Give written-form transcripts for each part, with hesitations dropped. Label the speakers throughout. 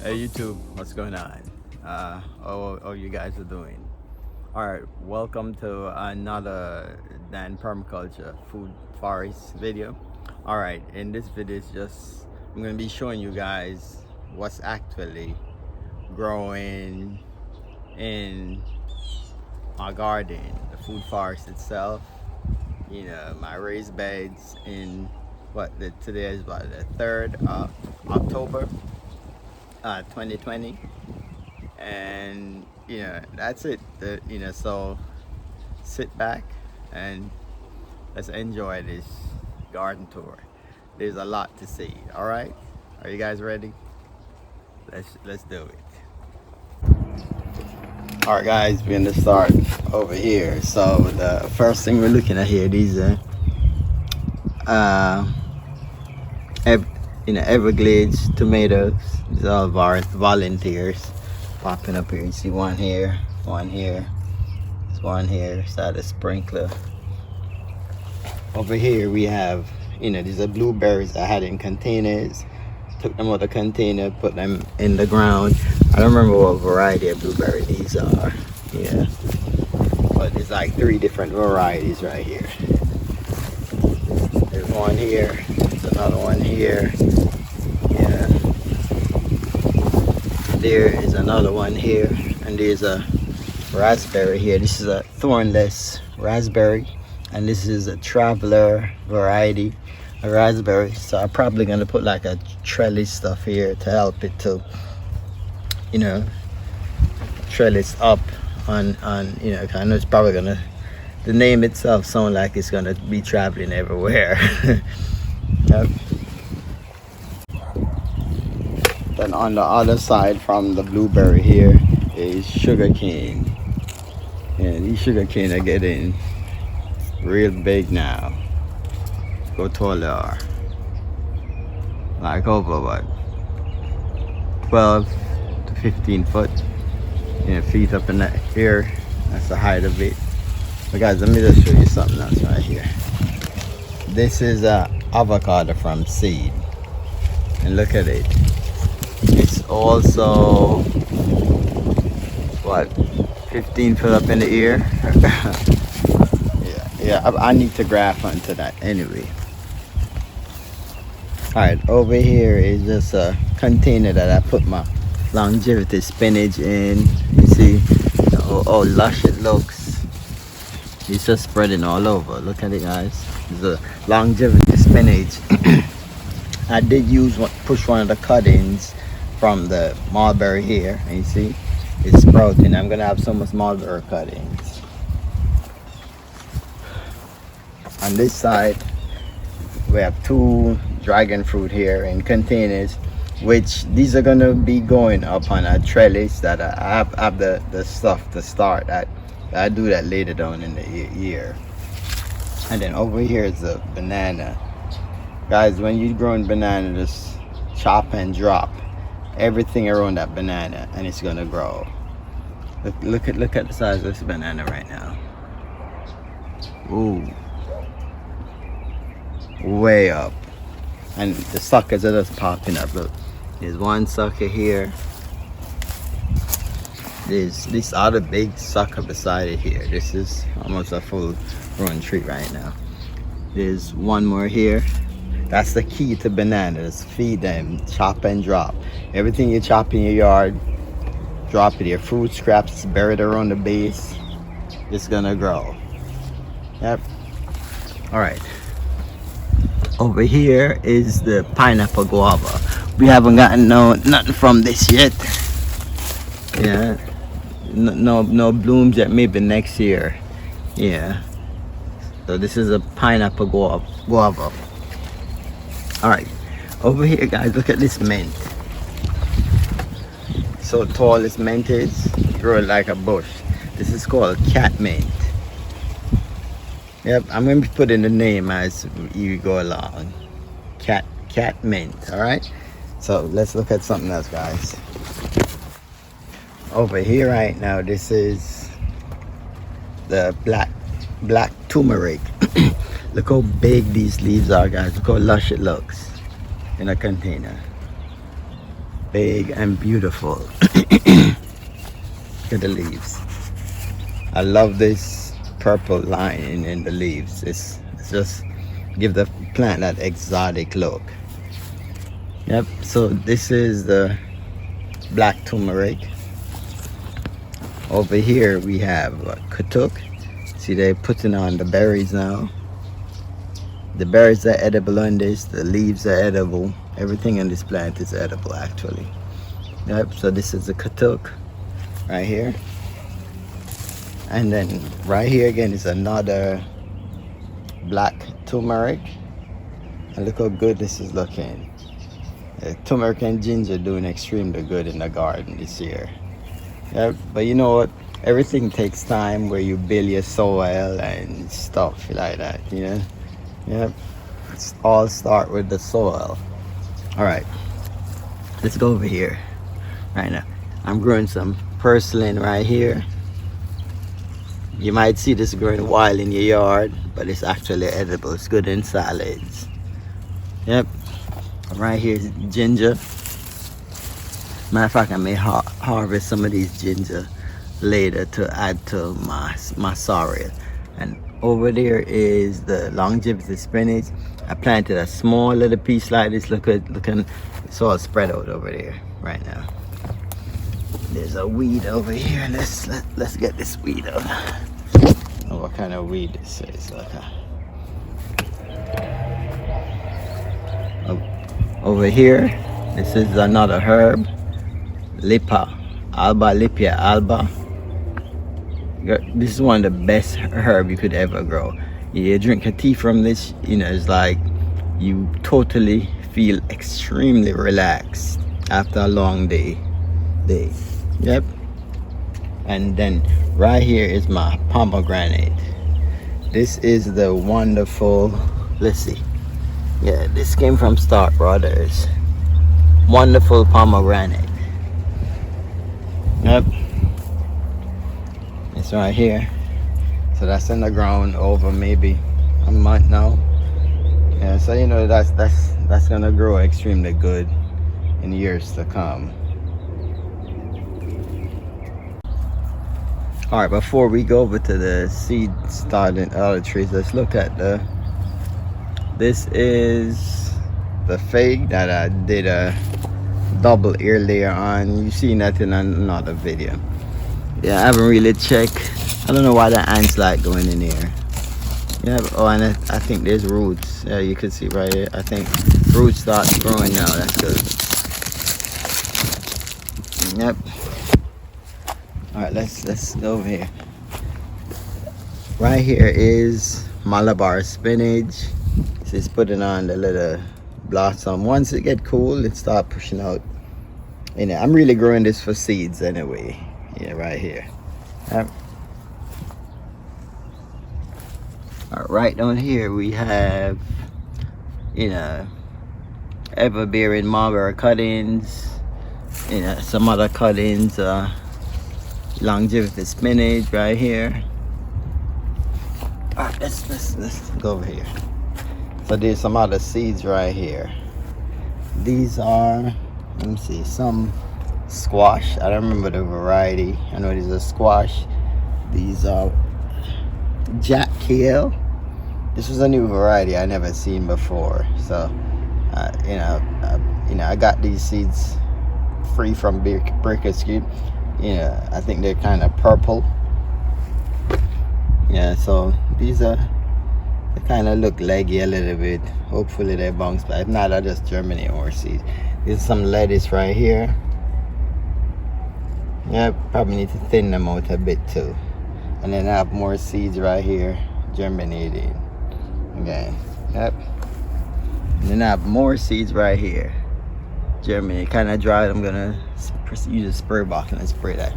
Speaker 1: Hey YouTube, what's going on? How you guys are doing? Alright, welcome to another Dan Permaculture Food Forest video. Alright, in this video I'm going to be showing you guys what's actually growing in my garden, the food forest itself. You know, my raised beds in today is the 3rd of October 2020, and that's it. So sit back and let's enjoy this garden tour. There's a lot to see. All right, are you guys ready? Let's do it. All right guys, we're gonna start over here. So the first thing we're looking at here, these Everglades tomatoes. These are all volunteers popping up here. You see one here, there's one here. Side a sprinkler. Over here we have, these are blueberries I had in containers. Took them out of the container, put them in the ground. I don't remember what variety of blueberry these are. Yeah, but there's like 3 different varieties right here. There's one here. There's another one here. Yeah. There is another one here, and there's a raspberry here. This is a thornless raspberry, and this is a traveler variety of raspberry. So I'm probably gonna put like a trellis stuff here to help it to, trellis up on. I know it's probably gonna. The name itself sounds like it's gonna be traveling everywhere. Yep. Then on the other side from the blueberry here is sugar cane. And these sugar cane are getting real big now. Go tall they are. Like over what? 12 to 15 foot. Feet up in the air. That's the height of it. But guys, let me just show you something else right here. This is avocado from seed. And look at it. It's also, 15 foot up in the air. yeah, I need to graph onto that anyway. Alright, over here is just a container that I put my longevity spinach in. You see how lush it looks. It's just spreading all over. Look at it guys. It's a longevity spinach. I did push one of the cuttings from the mulberry here, and you see it's sprouting. I'm gonna have some mulberry cuttings. On this side we have 2 dragon fruit here in containers, which these are gonna be going up on a trellis that I have the stuff to start. I do that later down in the year. And then over here is the banana. Guys, when you're growing banana, just chop and drop everything around that banana and it's gonna grow. Look at the size of this banana right now. Ooh, way up. And the suckers are just popping up. Look, there's one sucker here. There's this other big sucker beside it here. This is almost a full grown tree right now. There's one more here. That's the key to bananas. Feed them, chop and drop. Everything you chop in your yard, drop it. Your fruit scraps buried around the base, it's gonna grow. Yep. All right. Over here is the pineapple guava. We haven't gotten nothing from this yet. Yeah. No blooms yet. Maybe next year. Yeah. So this is a pineapple guava. All right, over here guys, look at this mint. So tall this mint is, growing like a bush. This is called cat mint. Yep, I'm gonna be putting the name as you go along. Cat mint. All right, so let's look at something else guys. Over here right now, this is the black turmeric. Look how big these leaves are guys. Look how lush it looks in a container. big and beautiful. Look at the leaves. I love this purple line in the leaves. It's just give the plant that exotic look. Yep, so this is the black turmeric. Over here we have katuk. See, they're putting on the berries now. The berries are edible on this, the leaves are edible. Everything on this plant is edible actually. Yep, so this is the katuk right here. And then right here again is another black turmeric. And look how good this is looking. Turmeric and ginger doing extremely good in the garden this year. Yep, but you know what? Everything takes time where you build your soil and stuff like that, you know? Yep, it's all start with the soil. All right, let's go over here right now. I'm growing some purslane right here. You might see this growing wild in your yard, but it's actually edible. It's good in salads. Yep, right here is ginger. Matter of fact, I may harvest some of these ginger later to add to my sorrel. And over there is the longevity spinach. I planted a small little piece like this. Looking, it's all spread out over there right now. There's a weed over here. Let's get this weed out. Oh, what kind of weed this is? Over here, this is another herb, Lipa, Alba, Lipia, Alba. This is one of the best herb you could ever grow. You drink a tea from this, you know, it's like you totally feel extremely relaxed after a long day. Yep. And then right here is my pomegranate. This is the wonderful, let's see. Yeah, this came from Stark Brothers. Wonderful pomegranate. Yep. It's right here. So that's in the ground over maybe a month now. Yeah, so you know that's gonna grow extremely good in years to come. All right, before we go over to the seed starting other trees, let's look at this is the fig that I did a double ear layer on. You see nothing on another video. Yeah, I haven't really checked. I don't know why the ants like going in here. Yeah, oh, and I think there's roots. Yeah, you can see right here. I think roots start growing now. That's good. Yep. All right, let's go over here. Right here is Malabar spinach. It's putting on the little blossom. Once it get cool, it start pushing out. You know, I'm really growing this for seeds anyway. Yeah, right here. Yep. All right, right down here we have, you know, ever-bearing mulberry cuttings. You know, some other cuttings. Longevity spinach right here. All right, let's go over here. So there's some other seeds right here. These are, let me see, some squash. I don't remember the variety. I know these are squash. These are jack kale. This was a new variety I never seen before. So, you know, I got these seeds free from Brickaskew. Yeah, I think they're kind of purple. Yeah, so these are, they kind of look leggy a little bit. Hopefully they bounce back. If not, I'll just germinate more seeds. There's some lettuce right here. Yeah, probably need to thin them out a bit too. And then I have more seeds right here germinating. Okay, yep. And then I have more seeds right here germinate. Kind of dry. I'm gonna use a spray bottle and spray that.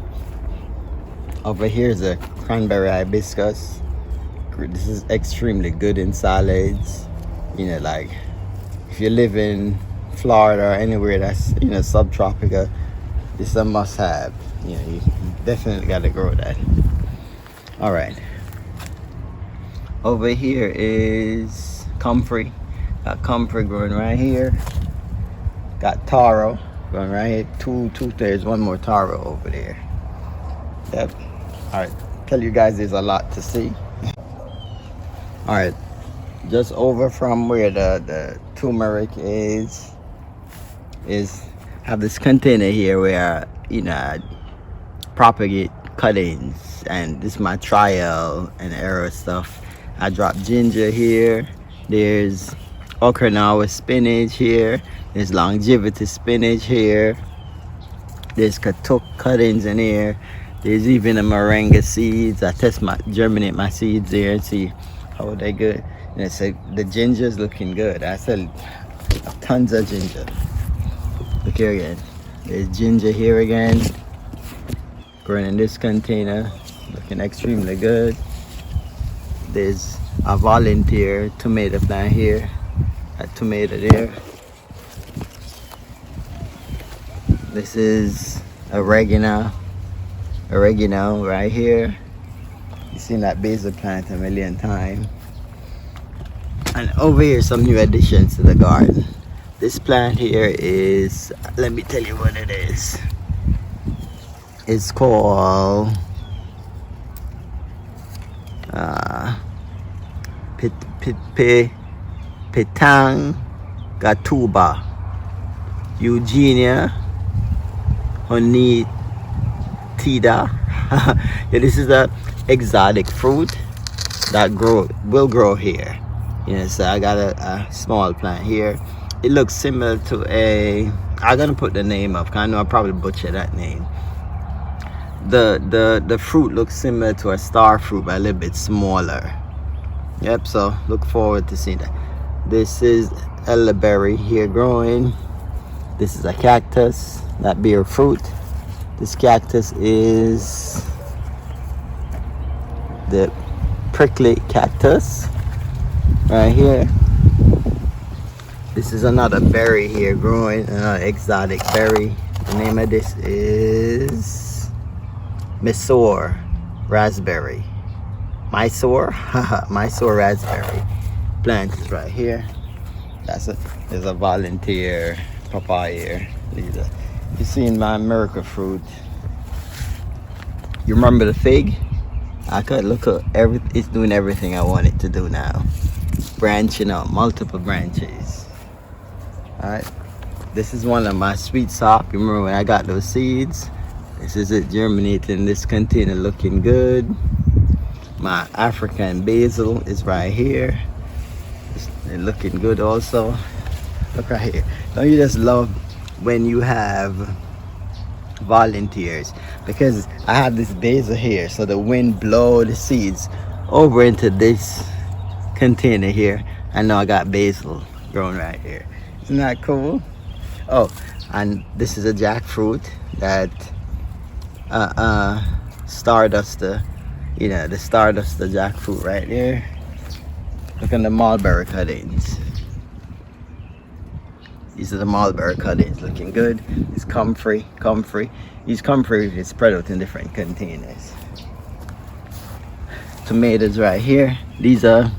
Speaker 1: Over here is a cranberry hibiscus. This is extremely good in salads. You know, like if you live in Florida or anywhere that's, you know, subtropical, this is a must-have. You know, you definitely got to grow that. All right. Over here is comfrey. Got comfrey growing right here. Got taro. Going right here. Two. There's one more taro over there. Yep. All right. Tell you guys, there's a lot to see. All right. Just over from where the turmeric is have this container here where I propagate cuttings, and this is my trial and error stuff. I drop ginger here. There's Okinawa spinach here. There's longevity spinach here. There's katuk cuttings in here. There's even a moringa seeds. I germinate my seeds there and see how they good. And it's the ginger's looking good. I said tons of ginger. Look here again. There's ginger here again. Growing in this container, looking extremely good. There's a volunteer tomato plant here. A tomato there. This is oregano right here. You've seen that basil plant a million times. And over here, some new additions to the garden. This plant here is, let me tell you what it is. It's called Petang Gatuba Eugenia Honitida. Yeah, this is a exotic fruit that will grow here. So I got a small plant here. It looks similar to I'm gonna put the name up, 'cause I know I probably butcher that name. The fruit looks similar to a star fruit, but a little bit smaller. Yep, so look forward to seeing that. This is elderberry here growing. This is a cactus that bear fruit. This cactus is the prickly cactus right here. This is another berry here growing, another exotic berry. The name of this is Mysore raspberry. Mysore raspberry plant is right here. There's a volunteer papaya. You seen my miracle fruit. You remember the fig? I could look at it's doing everything I want it to do now. Branching out, multiple branches. Alright. This is one of my sweet sop. You remember when I got those seeds? This is it germinating in this container, looking good. My African basil is right here. It's looking good also. Look right here. Don't you just love when you have volunteers? Because I have this basil here, so the wind blow the seeds over into this container here. I know I got basil growing right here. Isn't that cool? Oh, and this is a jackfruit that stardust, the stardust, the jackfruit right there. Look at the mulberry cuttings. These are the mulberry cuttings, looking good. It's comfrey. These comfrey is spread out in different containers. Tomatoes right here. These are,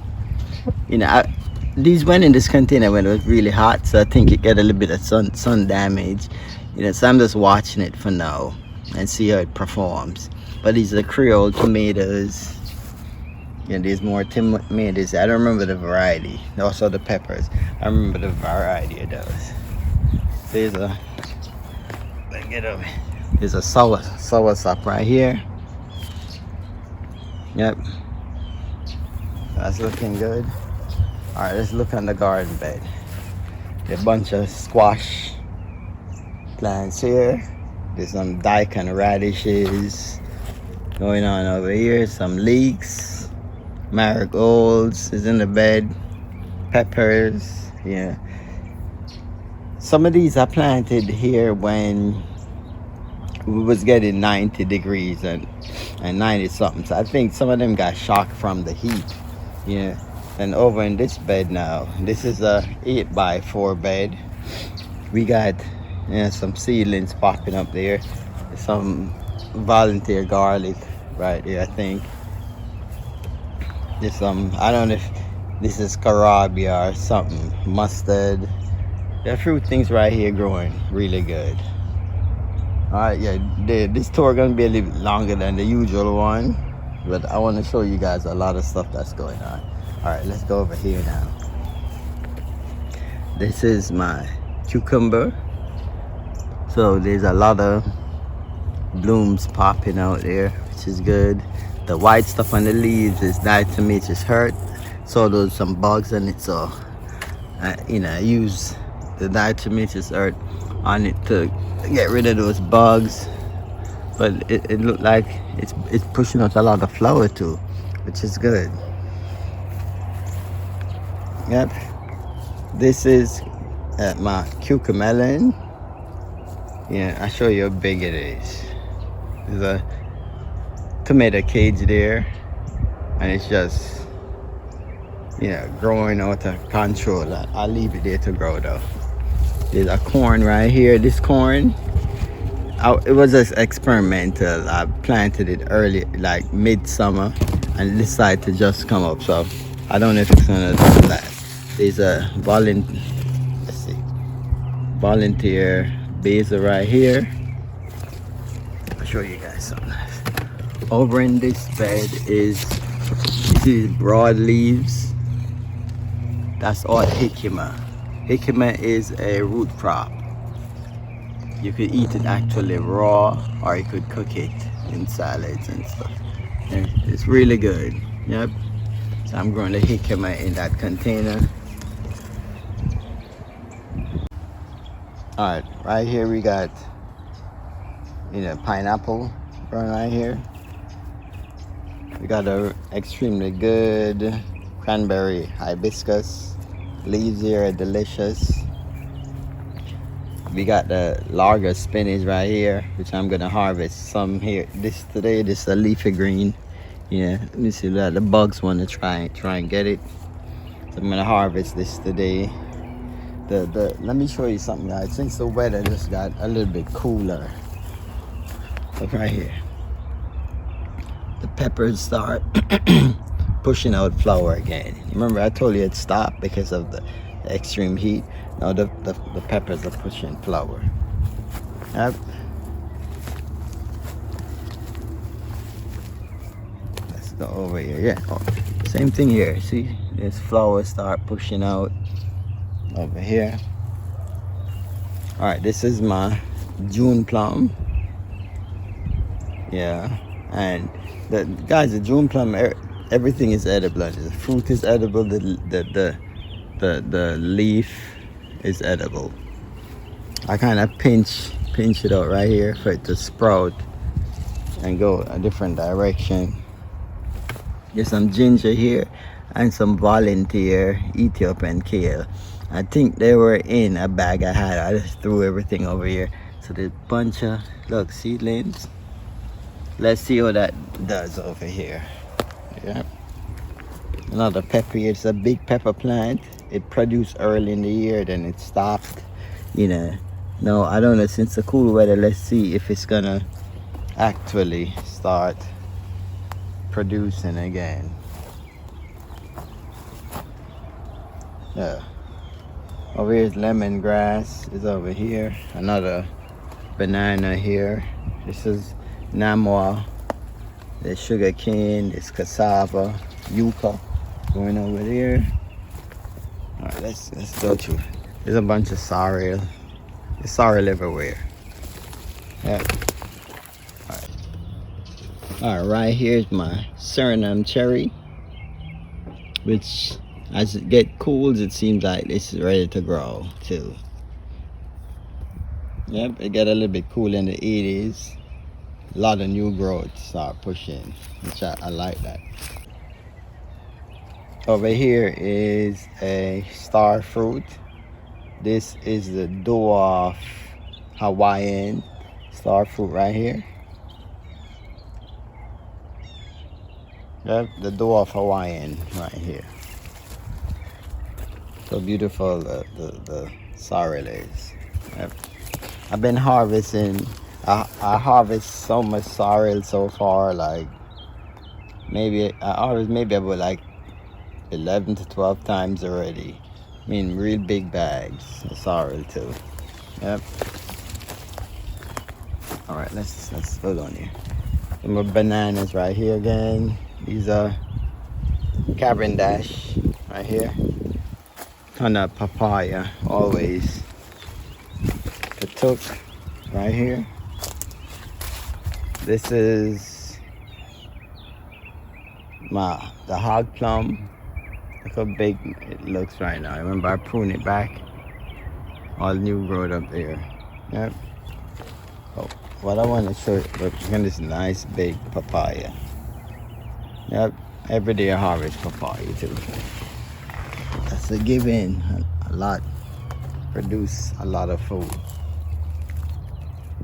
Speaker 1: these went in this container when it was really hot, so I think it got a little bit of sun damage. So I'm just watching it for now and see how it performs. But these are Creole tomatoes. There's more tomatoes. I don't remember the variety. Also the peppers. I remember the variety of those. There's a sour sop right here. Yep. That's looking good. Alright, let's look on the garden bed. A bunch of squash plants here. There's some daikon radishes going on over here. Some leeks. Marigolds is in the bed. Peppers. Yeah. Some of these I planted here when we was getting 90 degrees and 90 something. So I think some of them got shocked from the heat. Yeah. And over in this bed now, this is a 8x4 bed. We got some seedlings popping up there. Some volunteer garlic right there, I think. There's some, I don't know if this is carabia or something, mustard. The fruit things right here growing really good. Alright, yeah, this tour gonna be a little bit longer than the usual one, but I want to show you guys a lot of stuff that's going on. Alright, let's go over here now. This is my cucumber. So there's a lot of blooms popping out there, which is good. The white stuff on the leaves is diatomaceous earth. So there's some bugs in it, so I use the diatomaceous earth on it to get rid of those bugs. But it looked like it's pushing out a lot of flower too, which is good. Yep, this is my cucamelon. Yeah, I'll show you how big it is. There's a tomato cage there, and it's just growing out of control. I'll leave it there to grow though. There's a corn right here. This corn, it was just experimental. I planted it early, like midsummer, and it decided to just come up. So I don't know if it's gonna do that. There's a volunteer basil right here. I'll show you guys something. Over in this bed is these broad leaves. That's all jicama. Jicama is a root crop. You could eat it actually raw, or you could cook it in salads and stuff. And it's really good. Yep. So I'm growing the jicama in that container. Alright, right here we got pineapple growing right here. We got a extremely good cranberry hibiscus. Leaves here are delicious. We got the larger spinach right here, which I'm gonna harvest some here. This is a leafy green. Yeah, let me see that the bugs want to try and get it. So I'm gonna harvest this today. Let me show you something, guys. Since the weather just got a little bit cooler, look right here. The peppers start pushing out flower again. Remember I told you it stopped because of the extreme heat. Now the peppers are pushing flower. Yep. Let's go over here. Yeah, same thing here. See, this flowers start pushing out over here. All right, this is my June plum. Yeah, and the June plum, everything is edible. The fruit is edible. The leaf is edible. I kind of pinch it out right here for it to sprout and go a different direction. There's some ginger here and some volunteer Ethiopian kale. I think they were in a bag I had. I just threw everything over here. So there's a bunch of seedlings. Let's see what that does over here. Yeah, another pepper here. It's a big pepper plant. It produced early in the year, then it stopped. No, I don't know. Since the cool weather, let's see if it's gonna actually start producing again. Yeah. Over here is lemongrass. Is over here. Another banana here. This is Namwa. There's sugar cane. There's cassava, yucca going over there. All right, let's go to. There's a bunch of sorrel. There's sorrel everywhere. Yeah. All right, right here's my Suriname cherry, which as it gets cool, it seems like this is ready to grow too. Yep, it got a little bit cool in the 80s. A lot of new growth start pushing, which I like that. Over here is a star fruit. This is the dwarf Hawaiian star fruit right here. Yep, the dwarf Hawaiian right here. So beautiful the sorrel is. Yep. I've been harvesting. I harvest so much sorrel so far. Like I harvest maybe about like 11 to 12 times already. I mean, real big bags. The sorrel too. Yep. All right, let's hold on here. Some more bananas right here again. These are Cavendish right here. Ton of papaya always. Patuk right here. This is the hog plum. Look how big it looks right now. Remember, I pruned it back. All new growth up there. Yep. Oh, what I want to show you, look at this nice big papaya. Yep. Every day I harvest papaya too. That's a given. A lot. Produce a lot of food.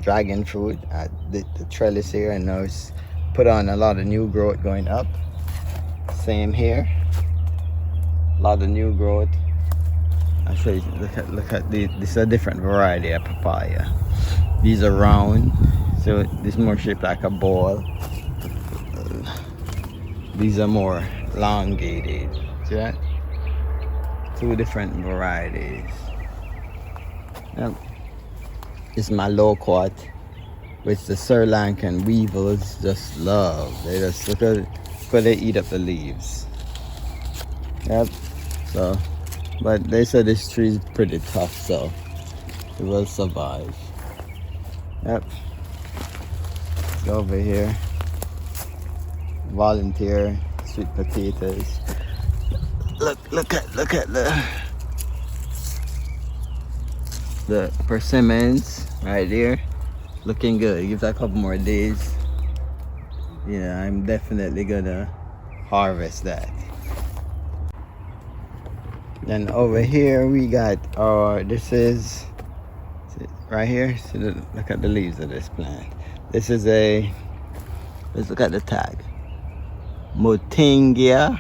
Speaker 1: Dragon fruit at the trellis here, and now it's put on a lot of new growth going up. Same here. A lot of new growth. I'll show you. Look at this is a different variety of papaya. These are round, so this is more shaped like a ball. These are more elongated. See that? Two different varieties. Yep. This is my loquat, which the Sri Lankan weevils just love. They just look at but they eat up the leaves. Yep. So, but they said this tree is pretty tough, so it will survive. Yep. Let's go over here. Volunteer sweet potatoes. Look at the persimmons right there. Looking good. Give that a couple more days. Yeah, I'm definitely gonna harvest that. Then over here we got this is right here. So look at the leaves of this plant. This is let's look at the tag. Motingia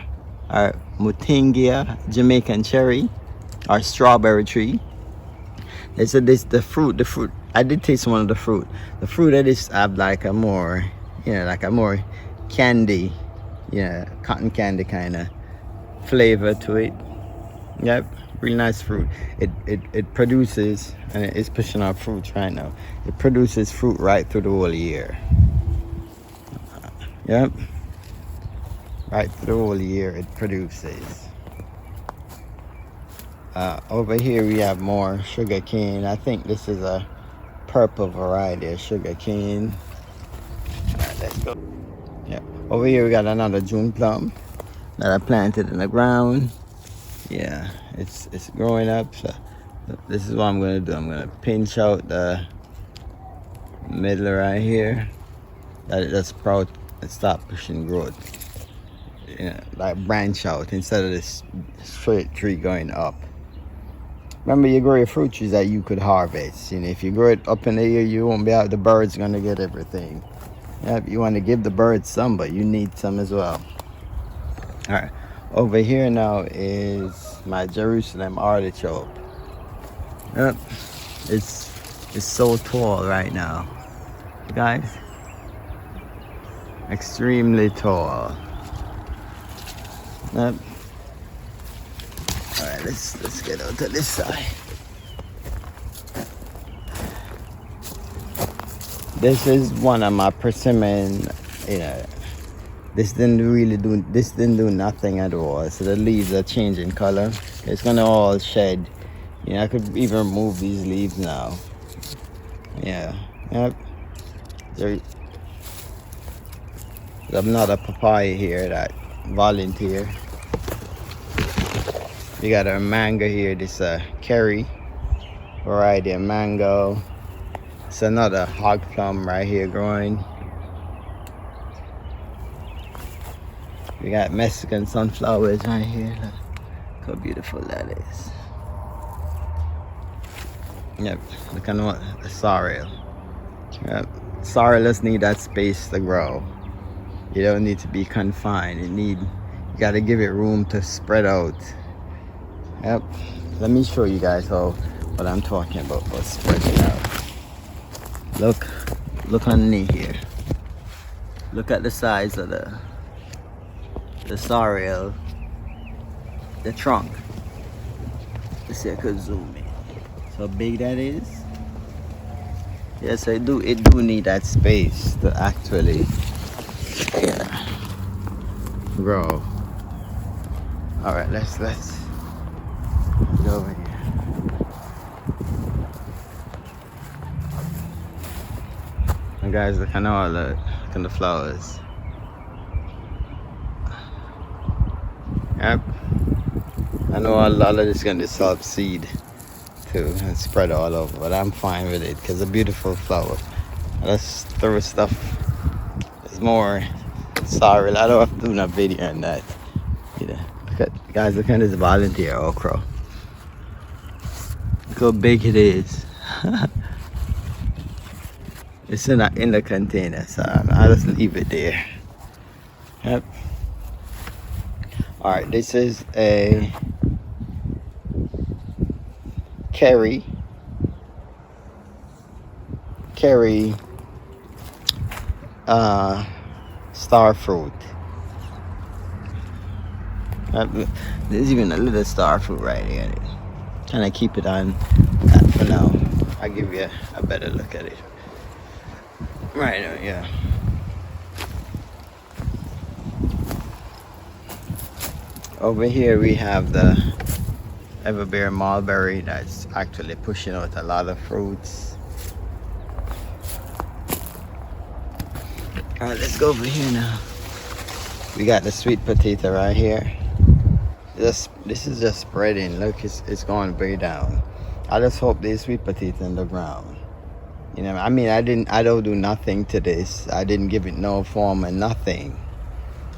Speaker 1: Jamaican cherry or strawberry tree. They said the fruit. I did taste one of the fruit. The fruit that is have like a more, like a more candy, cotton candy kind of flavor to it. Yep, really nice fruit. It produces, and it's pushing out fruits right now. It produces fruit right through the whole year. Yep, right through the whole year it produces. Over here we have more sugar cane. I think this is a purple variety of sugar cane. Alright, let's go. Yeah. Over here we got another June plum that I planted in the ground. Yeah, it's growing up. So this is what I'm gonna do. I'm gonna pinch out the middle right here. That it does sprout and stop pushing growth. Like branch out instead of this straight tree going up. Remember, you grow your fruit trees that you could harvest. If you grow it up in the air, you won't be out. The birds gonna get everything. Yep, you want to give the birds some, but you need some as well. All right, over here now is my Jerusalem artichoke. Yep, it's so tall right now, guys. Extremely tall. Yep. All right, let's get out to this side. This is one of my persimmon. This didn't do nothing at all. So the leaves are changing color. It's gonna all shed. I could even remove these leaves now. Yeah. Yep. There's another papaya here that volunteer. We got a mango here. This curry variety of mango. It's another hog plum right here growing. We got Mexican sunflowers right here. Look how beautiful that is. Yep, look at the sorrel. Yep, sorrels need that space to grow. You don't need to be confined. You gotta give it room to spread out. Yep, let me show you guys what I'm talking about spreading out. Look underneath here. Look at the size of the sorrel, the trunk. see if I could zoom in. So big that is. Yes, it do need that space to actually grow. All right, let's go over here. And guys, look at all the flowers. Yep. I know a lot of this is going to self seed too and spread all over, but I'm fine with it because it's a beautiful flower. Let's throw stuff. There's more. Sorry, I don't have to do no video on that. You know, guys, look at this volunteer okra. Look how big it is. It's in the container, so I'll just leave it there. Yep. All right, this is a curry star fruit. There's even a little star fruit right here. Trying to keep it on that for now. I'll give you a better look at it. Right now, yeah. Over here we have the everbearing mulberry that's actually pushing out a lot of fruits. Alright, let's go over here now. We got the sweet potato right here. This is just spreading. Look, it's going way down. I just hope there's sweet potato in the ground. You know, I mean, I don't do nothing to this. I didn't give it no form and nothing.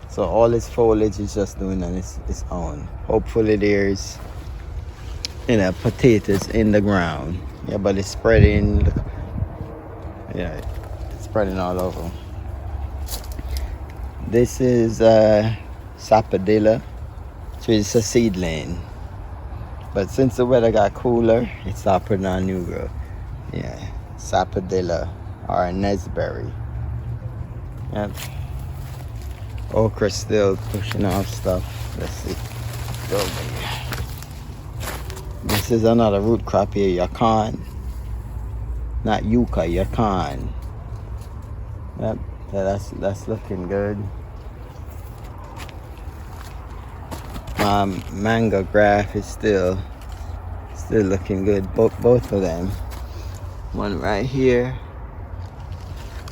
Speaker 1: So all its foliage is just doing on its own. Hopefully there's, you know, potatoes in the ground. Yeah, but it's spreading. Yeah, it's spreading all over. This is sapodilla. So it's a seedling. But since the weather got cooler, it started putting on new growth. Yeah, sapodilla or a nesberry. Yep. Okra still pushing off stuff. Let's see. Go over here. This is another root crop here, yakan. Not yucca, yakan. Yep, that's looking good. My mango graft is still looking good. Both of them. One right here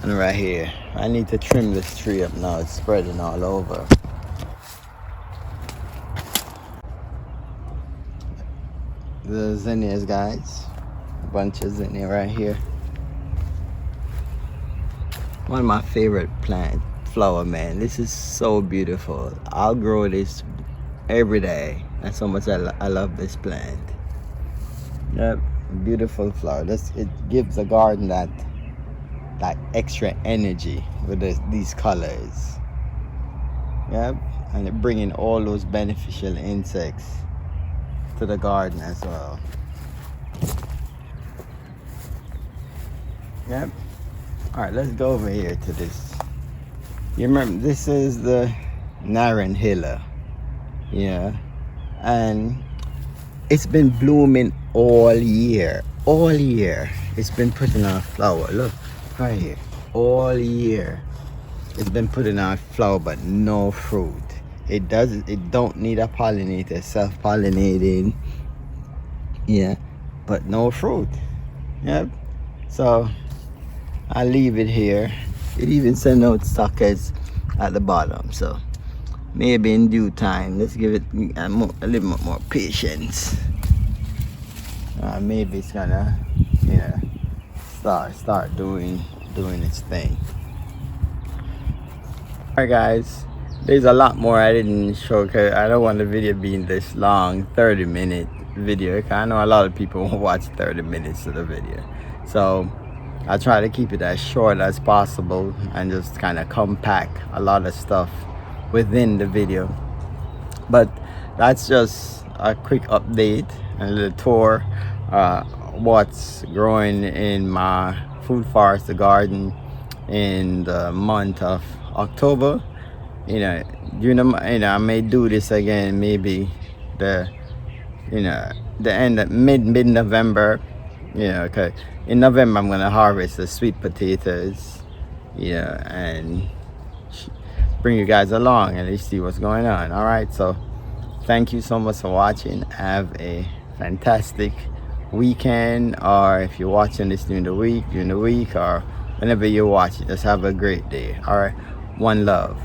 Speaker 1: and right here. I need to trim this tree up now. It's spreading all over. The zinnias, guys. A bunch of zinnia right here. One of my favorite flower, man. This is so beautiful. I'll grow this every day. That's how much I love this plant. Yep, beautiful flower. It gives the garden that extra energy with these colors. Yep, and it bringing all those beneficial insects to the garden as well. Yep. All right, let's go over here to this. You remember, this is the Narrandilla. Yeah, and it's been blooming all year. It's been putting on flower. Look right here. All year it's been putting on flower, but no fruit. It don't need a pollinator, self-pollinating. Yeah, but no fruit. Yep. So I leave it here. It even send out suckers at the bottom. So maybe in due time, let's give it a little bit more patience. Maybe it's gonna, yeah, start doing its thing. Alright guys, there's a lot more I didn't show because I don't want the video being this long, 30-minute video. I know a lot of people won't watch 30 minutes of the video. So I try to keep it as short as possible and just kind of compact a lot of stuff within the video. But that's just a quick update and a little tour what's growing in my food forest garden in the month of October. You know, I may do this again maybe the you know, the end of mid-November, you know, cause in November I'm gonna harvest the sweet potatoes, you know, and bring you guys along and see what's going on. All right, so thank you so much for watching. Have a fantastic weekend, or if you're watching this during the week, or whenever you watch it, just have a great day. All right, one love.